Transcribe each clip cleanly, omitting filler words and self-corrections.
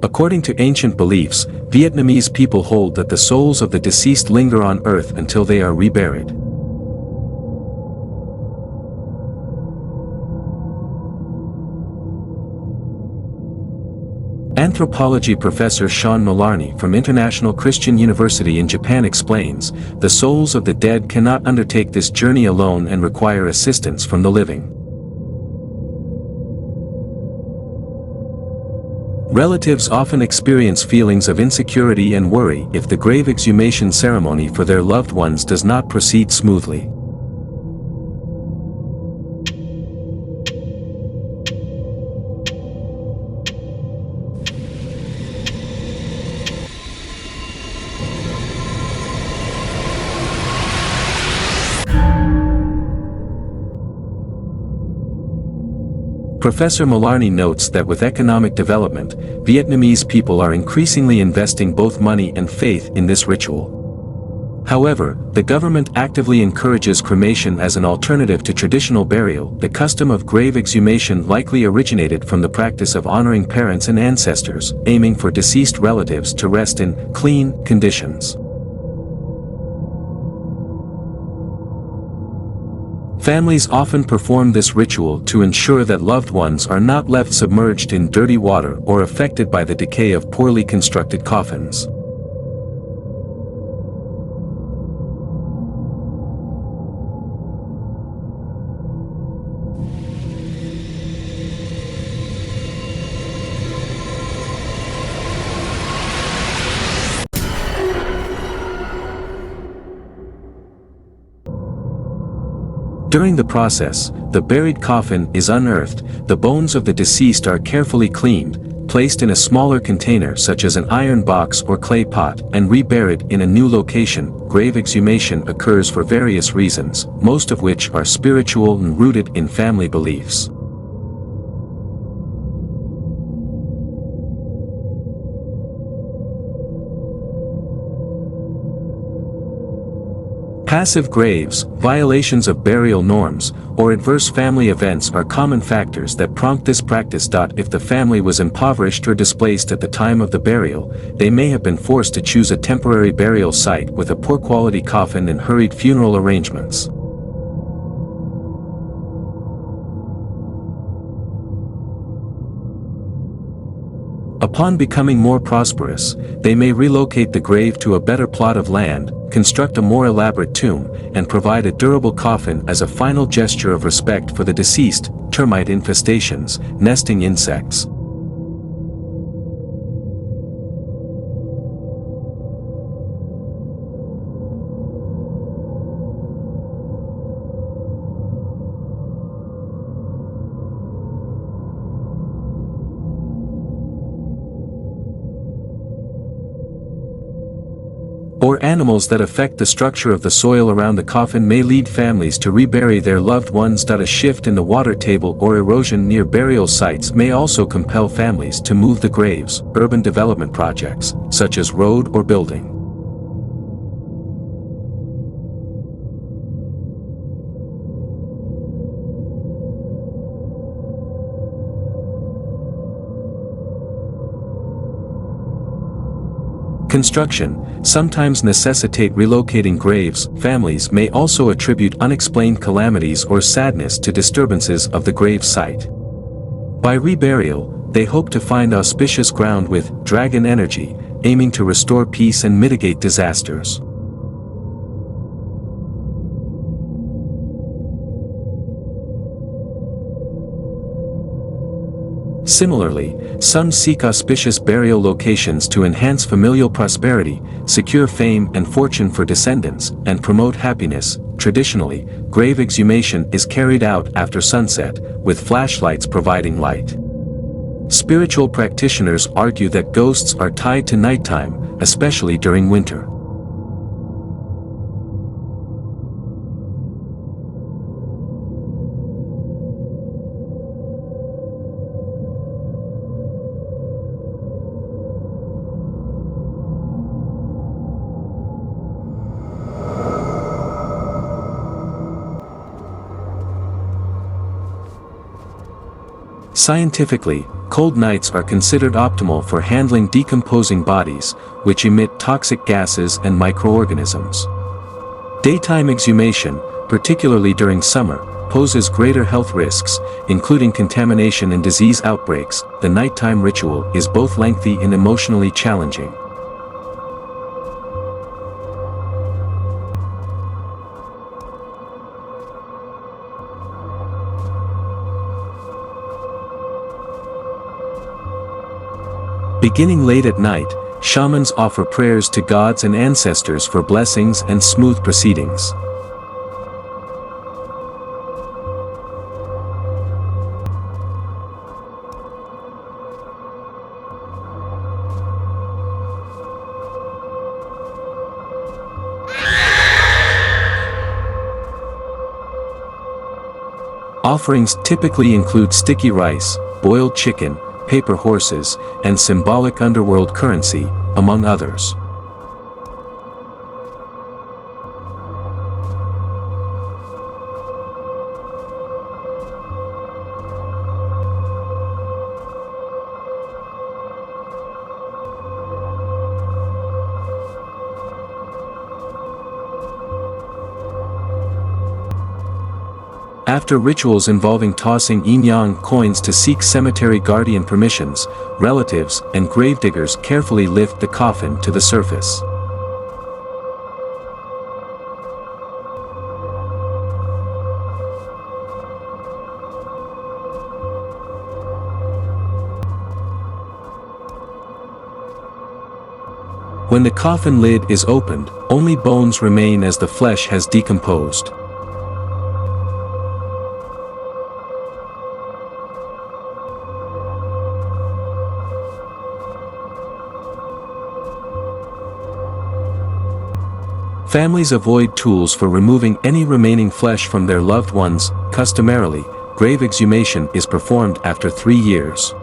According to ancient beliefs, Vietnamese people hold that the souls of the deceased linger on earth until they are reburied. Anthropology professor Sean Mallarney from International Christian University in Japan explains, the souls of the dead cannot undertake this journey alone and require assistance from the living. Relatives often experience feelings of insecurity and worry if the grave exhumation ceremony for their loved ones does not proceed smoothly. Professor Mallarney notes that with economic development, Vietnamese people are increasingly investing both money and faith in this ritual. However, the government actively encourages cremation as an alternative to traditional burial. The custom of grave exhumation likely originated from the practice of honoring parents and ancestors, aiming for deceased relatives to rest in clean conditions. Families often perform this ritual to ensure that loved ones are not left submerged in dirty water or affected by the decay of poorly constructed coffins. During the process, the buried coffin is unearthed, the bones of the deceased are carefully cleaned, placed in a smaller container such as an iron box or clay pot, and reburied in a new location. Grave exhumation occurs for various reasons, most of which are spiritual and rooted in family beliefs. Passive graves, violations of burial norms, or adverse family events are common factors that prompt this practice. If the family was impoverished or displaced at the time of the burial, they may have been forced to choose a temporary burial site with a poor quality coffin and hurried funeral arrangements. Upon becoming more prosperous, they may relocate the grave to a better plot of land, construct a more elaborate tomb, and provide a durable coffin as a final gesture of respect for the deceased. Termite infestations, nesting insects. Or animals that affect the structure of the soil around the coffin may lead families to rebury their loved ones. A shift in the water table or erosion near burial sites may also compel families to move the graves. Urban development projects, such as road or building. Construction sometimes necessitate relocating graves. Families may also attribute unexplained calamities or sadness to disturbances of the grave site. By reburial, they hope to find auspicious ground with dragon energy, aiming to restore peace and mitigate disasters. Similarly, some seek auspicious burial locations to enhance familial prosperity, secure fame and fortune for descendants, and promote happiness. Traditionally, grave exhumation is carried out after sunset, with flashlights providing light. Spiritual practitioners argue that ghosts are tied to nighttime, especially during winter. Scientifically, cold nights are considered optimal for handling decomposing bodies, which emit toxic gases and microorganisms. Daytime exhumation, particularly during summer, poses greater health risks, including contamination and disease outbreaks. The nighttime ritual is both lengthy and emotionally challenging. Beginning late at night, shamans offer prayers to gods and ancestors for blessings and smooth proceedings. Offerings typically include sticky rice, boiled chicken, paper horses, and symbolic underworld currency, among others. After rituals involving tossing yin-yang coins to seek cemetery guardian permissions, relatives and gravediggers carefully lift the coffin to the surface. When the coffin lid is opened, only bones remain as the flesh has decomposed. Families avoid tools for removing any remaining flesh from their loved ones. Customarily, grave exhumation is performed after 3 years.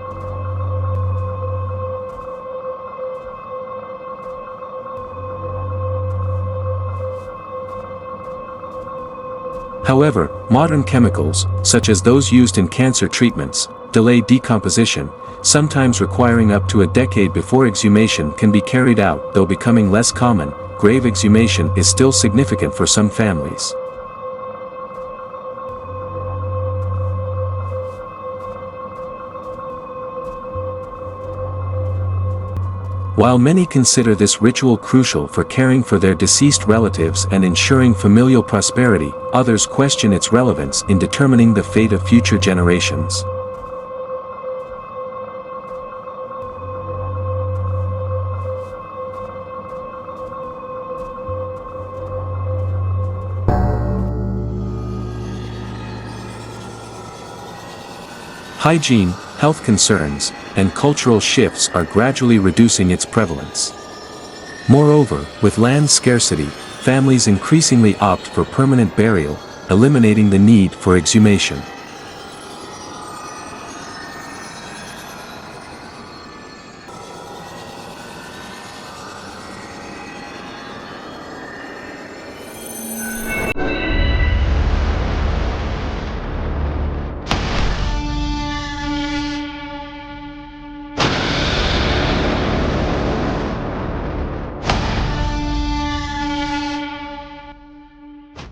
However, modern chemicals, such as those used in cancer treatments, delay decomposition, sometimes requiring up to a decade before exhumation can be carried out. Though becoming less common, grave exhumation is still significant for some families. While many consider this ritual crucial for caring for their deceased relatives and ensuring familial prosperity, others question its relevance in determining the fate of future generations. Hygiene, health concerns, and cultural shifts are gradually reducing its prevalence. Moreover, with land scarcity, families increasingly opt for permanent burial, eliminating the need for exhumation.